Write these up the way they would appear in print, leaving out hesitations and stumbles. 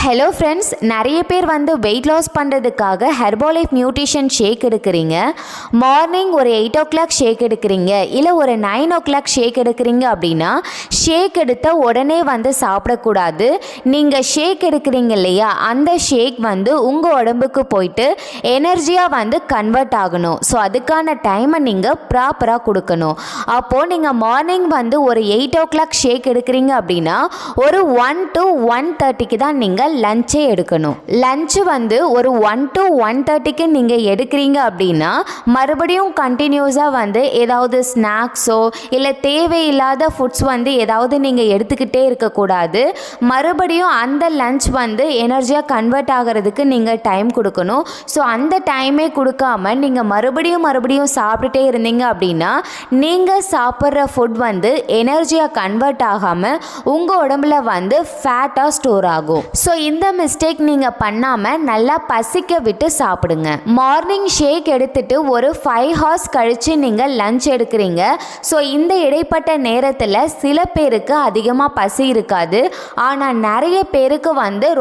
Hello friends, நிறைய பேர் weight loss பண்ணுறதுக்காக ஹெர்பாலைஃப் நியூட்ரிஷன் ஷேக் எடுக்கிறீங்க. மார்னிங் ஒரு 8 o'clock ஷேக் எடுக்கிறீங்க, இல்லை ஒரு 9 o'clock ஷேக் எடுக்கிறீங்க அப்படின்னா ஷேக் எடுத்த உடனே சாப்பிடக்கூடாது. நீங்கள் ஷேக் எடுக்கிறீங்க இல்லையா, அந்த ஷேக் உங்கள் உடம்புக்கு போயிட்டு எனர்ஜியாக கன்வெர்ட் ஆகணும். ஸோ அதுக்கான டைமை நீங்கள் ப்ராப்பராக கொடுக்கணும். அப்போது நீங்கள் மார்னிங் ஒரு 8 o'clock ஷேக் எடுக்கிறீங்க அப்படின்னா ஒரு 1 to 1:30 தான் நீங்கள் லஞ்சே எடுக்கணும். லஞ்சு ஒரு 1 to 1:30 நீங்கள் எடுக்கிறீங்க அப்படின்னா மறுபடியும் கண்டினியூஸாக ஏதாவது ஸ்நாக்ஸோ இல்லை தேவையில்லாத ஃபுட்ஸ் ஏதாவது நீங்கள் எடுத்துக்கிட்டே இருக்கக்கூடாது. மறுபடியும் அந்த லஞ்ச் எனர்ஜியாக கன்வெர்ட் ஆகிறதுக்கு நீங்கள் டைம் கொடுக்கணும். ஸோ அந்த டைமே கொடுக்காம நீங்கள் மறுபடியும் சாப்பிட்டுட்டே இருந்தீங்க அப்படின்னா நீங்கள் சாப்பிட்ற ஃபுட் எனர்ஜியாக கன்வெர்ட் ஆகாமல் உங்கள் உடம்புல ஃபேட்டாக ஸ்டோர் ஆகும். ஸோ இந்த மிஸ்டேக் நீங்கள் பண்ணாமல் நல்லா பசிக்க விட்டு சாப்பிடுங்க. மார்னிங் ஷேக் எடுத்துட்டு ஒரு 5 hours கழித்து நீங்கள் லஞ்ச் எடுக்கிறீங்க. ஸோ இந்த இடைப்பட்ட நேரத்தில் சில பேருக்கு அதிகமாக பசி இருக்காது, ஆனால் நிறைய பேருக்கு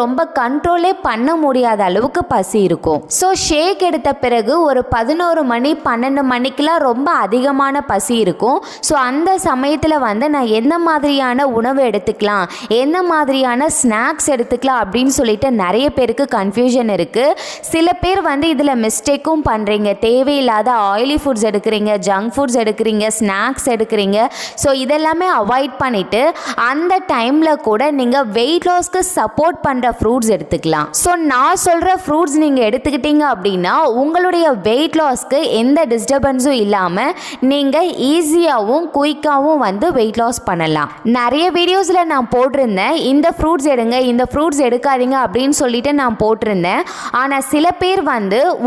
ரொம்ப கண்ட்ரோலே பண்ண முடியாத அளவுக்கு பசி இருக்கும். ஸோ ஷேக் எடுத்த பிறகு ஒரு 11 மணி 12 மணிக்கெலாம் ரொம்ப அதிகமான பசி இருக்கும். ஸோ அந்த சமயத்தில் நான் எந்த மாதிரியான உணவு எடுத்துக்கலாம், எந்த மாதிரியான ஸ்நாக்ஸ் எடுத்துக்கலாம் அப்படின்னு சொல்லிட்டு நிறைய பேருக்கு கன்ஃபியூஷன் இருக்குது. சில பேர் இதில் மிஸ்டேக்கும் பண்ணுறீங்க. தேவையில்லாத ஆயிலி ஃபுட்ஸ் எடுக்கிறீங்க, ஜங்க் ஃபுட்ஸ் எடுக்கிறீங்க, ஸ்நாக்ஸ் எடுக்கிறீங்க. ஸோ இதெல்லாமே அவாய்ட் பண்ணிவிட்டு அந்த டைமில் கூட நீங்கள் வெயிட் லாஸ்க்கு சப்போர்ட் பண்ணுற ஃப்ரூட்ஸ் எடுத்துக்கலாம். ஸோ நான் சொல்கிற ஃப்ரூட்ஸ் நீங்கள் எடுத்துக்கிட்டீங்க அப்படின்னா உங்களுடைய வெயிட் லாஸ்க்கு எந்த டிஸ்டர்பன்ஸும் இல்லாமல் நீங்கள் ஈஸியாகவும் குயிக்காகவும் வெயிட் லாஸ் பண்ணலாம். நிறைய வீடியோஸில் நான் போட்டிருந்தேன், இந்த ஃப்ரூட்ஸ் எடுங்க, இந்த ஃப்ரூட்ஸ் எடுக்காதீங்க அப்படின்னு சொல்லிட்டு நான் போட்டிருந்தேன். ஆனால் சில பேர்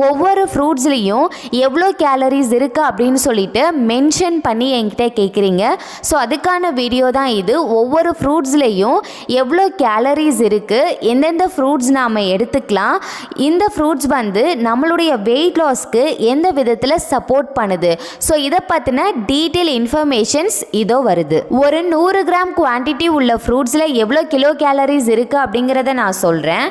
ஒவ்வொரு ஃப்ரூட்ஸ்லேயும் எவ்வளோ கேலரிஸ் இருக்குது அப்படின்னு சொல்லிட்டு மென்ஷன் பண்ணி என்கிட்ட கேட்குறீங்க. ஸோ அதுக்கான வீடியோ தான் இது. ஒவ்வொரு ஃப்ரூட்ஸ்லேயும் எவ்வளோ கேலரிஸ் இருக்குது, எந்தெந்த ஃப்ரூட்ஸ் நாம் எடுத்துக்கலாம், இந்த ஃப்ரூட்ஸ் நம்மளுடைய வெயிட் லாஸ்க்கு எந்த விதத்தில் சப்போர்ட் பண்ணுது. ஸோ இதை பற்றின டீட்டெயில் இன்ஃபர்மேஷன்ஸ் இதோ வருது. ஒரு 100 கிராம் குவான்டிட்டி உள்ள ஃப்ரூட்ஸில் எவ்வளோ கிலோ கேலரிஸ் இருக்குது அப்படிங்கிறத நான் சொல்கிறேன்.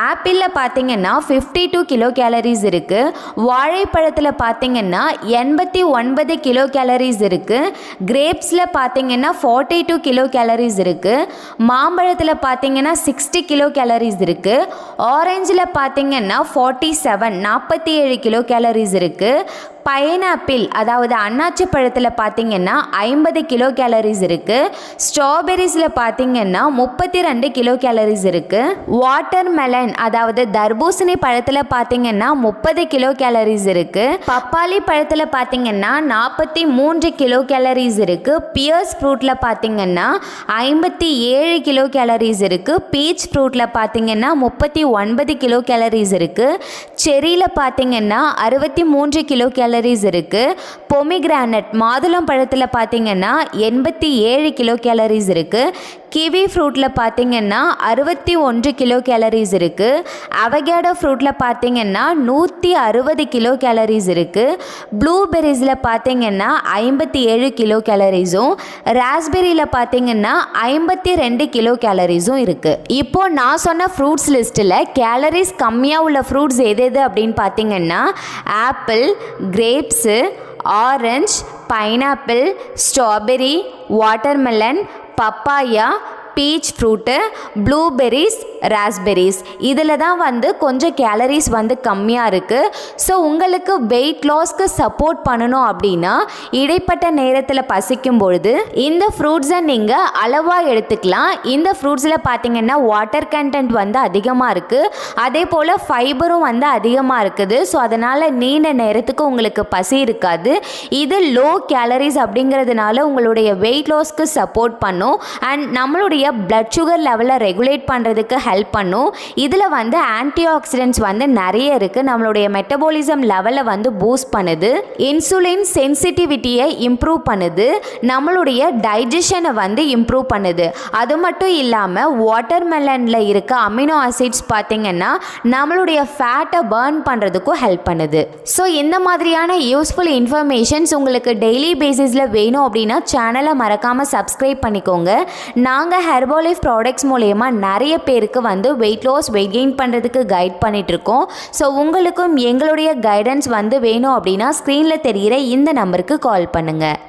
ஆப்பிளில் பார்த்தீங்கன்னா 52 கிலோ கேலரிஸ் இருக்குது. வாழைப்பழத்தில் பார்த்தீங்கன்னா 89 கிலோ கேலரிஸ் இருக்குது. கிரேப்ஸில் பார்த்தீங்கன்னா 42 கிலோ கேலரிஸ் இருக்குது. மாம்பழத்தில் பார்த்தீங்கன்னா 60 கிலோ கேலரிஸ் இருக்குது. ஆரஞ்சில் பார்த்தீங்கன்னா 47 கிலோ கேலரிஸ் இருக்குது. பைனாப்பிள் அதாவது அன்னாச்சி பழத்தில் பார்த்தீங்கன்னா 50 கிலோ கேலரிஸ் இருக்குது. ஸ்ட்ராபெரிஸில் பார்த்தீங்கன்னா 32 கிலோ கேலரிஸ் இருக்குது. வாட்டர் மெலன் அதாவது தர்பூசணி பழத்தில் பார்த்தீங்கன்னா 30 கிலோ கேலரிஸ் இருக்குது. பப்பாளி பழத்தில் பார்த்தீங்கன்னா 43 கிலோ கேலரிஸ் இருக்குது. பியர்ஸ் ஃப்ரூட்டில் பார்த்தீங்கன்னா 57 கிலோ கேலரிஸ் இருக்குது. பீச் ஃப்ரூட்டில் பார்த்தீங்கன்னா 39 கிலோ கேலரிஸ் இருக்குது. செரியில் பார்த்தீங்கன்னா 63 கிலோ கேலரிஸ் இருக்கு. பொமிகிரானட் மாதுளம் பழத்தில் பார்த்தீங்கன்னா 87 கிலோ கேலரிஸ் இருக்கு. கிவி ஃப்ரூட்டில் பார்த்தீங்கன்னா 61 கிலோ கேலரிஸ் இருக்கு. அவகேடோ ஃப்ரூட்டில் பார்த்தீங்கன்னா 160 கிலோ கேலரிஸ் இருக்கு. ப்ளூபெரிஸில் பார்த்தீங்கன்னா 57 கிலோ கேலரிஸும், ராஸ்பெரியில் பார்த்தீங்கன்னா 52 கிலோ கேலரிஸும் இருக்கு. இப்போ நான் சொன்ன ஃப்ரூட்ஸ் லிஸ்ட்டில் கேலரிஸ் கம்மியாக உள்ள ஃப்ரூட்ஸ் எது அப்படின்னு பார்த்தீங்கன்னா apple, grapes, orange, pineapple, strawberry, watermelon, papaya, beach fruit, blueberries, raspberries. இதில் தான் கொஞ்சம் கேலரிஸ் கம்மியாக இருக்குது. ஸோ உங்களுக்கு வெயிட் லாஸ்க்கு சப்போர்ட் பண்ணணும் அப்படின்னா இடைப்பட்ட நேரத்தில் பசிக்கும் பொழுது இந்த ஃப்ரூட்ஸை நீங்கள் அளவாக எடுத்துக்கலாம். இந்த ஃப்ரூட்ஸில் பார்த்தீங்கன்னா வாட்டர் கண்டென்ட் அதிகமாக இருக்குது, அதே போல் ஃபைபரும் அதிகமாக இருக்குது. ஸோ அதனால் நீண்ட நேரத்துக்கு உங்களுக்கு பசி இருக்காது. இது லோ கேலரிஸ் அப்படிங்கிறதுனால உங்களுடைய வெயிட் லாஸ்க்கு சப்போர்ட் பண்ணும். அண்ட் நம்மளுடைய பிளட் சுகர் லெவலை ரெகுலேட் பண்ணுறதுக்கு ஹெல்ப் பண்ணும். இதில் ஆன்டி ஆக்சிடென்ட்ஸ் நிறைய இருக்குது. நம்மளுடைய மெட்டபாலிசம் லெவலை பூஸ்ட் பண்ணுது. இன்சுலின் சென்சிட்டிவிட்டியை இம்ப்ரூவ் பண்ணுது. நம்மளுடைய டைஜஷனை இம்ப்ரூவ் பண்ணுது. அது மட்டும் இல்லாமல் வாட்டர்மெலனில் இருக்க அமினோ ஆசிட்ஸ் பார்த்தீங்கன்னா நம்மளுடைய ஃபேட்டை பர்ன் பண்ணுறதுக்கும் ஹெல்ப் பண்ணுது. ஸோ இந்த மாதிரியான யூஸ்ஃபுல் இன்ஃபர்மேஷன்ஸ் உங்களுக்கு டெய்லி பேசிஸில் வேணும் அப்படின்னா சேனலை மறக்காமல் சப்ஸ்கிரைப் பண்ணிக்கோங்க. நாங்கள் ஹெர்பலைஃப் ப்ராடக்ட்ஸ் மூலயமா நிறைய பேருக்கு வந்து வெயிட் லாஸ் வெயிட் கெயின் பண்ணுறதுக்கு கைட் பண்ணிகிட்ருக்கோம். ஸோ உங்களுக்கும் எங்களுடைய கைடன்ஸ் வந்து வேணும் அப்படின்னா ஸ்க்ரீனில் தெரிகிற இந்த நம்பருக்கு கால் பண்ணுங்கள்.